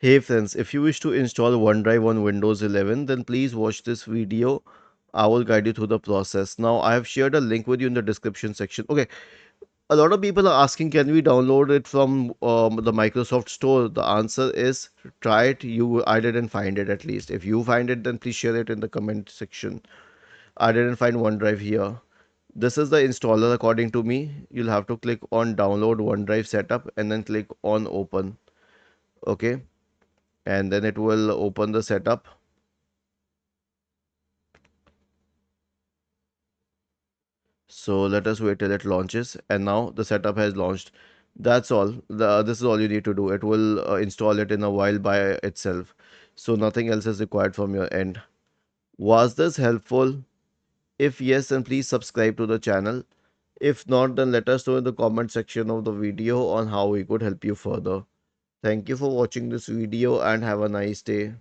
Hey friends, if you wish to install OneDrive on Windows 11, then please watch this video. I will guide you through the process. Now, I have shared a link with you in the description section. Okay, a lot of people are asking, can we download it from the Microsoft Store? The answer is try it. I didn't find it at least. If you find it, then please share it in the comment section. I didn't find OneDrive here. This is the installer according to me. You'll have to click on download OneDrive setup and then click on open. Okay, and then it will open the setup. So let us wait till it launches. And now the setup has launched. That's all. This is all you need to do. It will install it in a while by itself. So nothing else is required from your end. Was this helpful? If yes, then please subscribe to the channel. If not, then let us know in the comment section of the video on how we could help you further. Thank you for watching this video and have a nice day.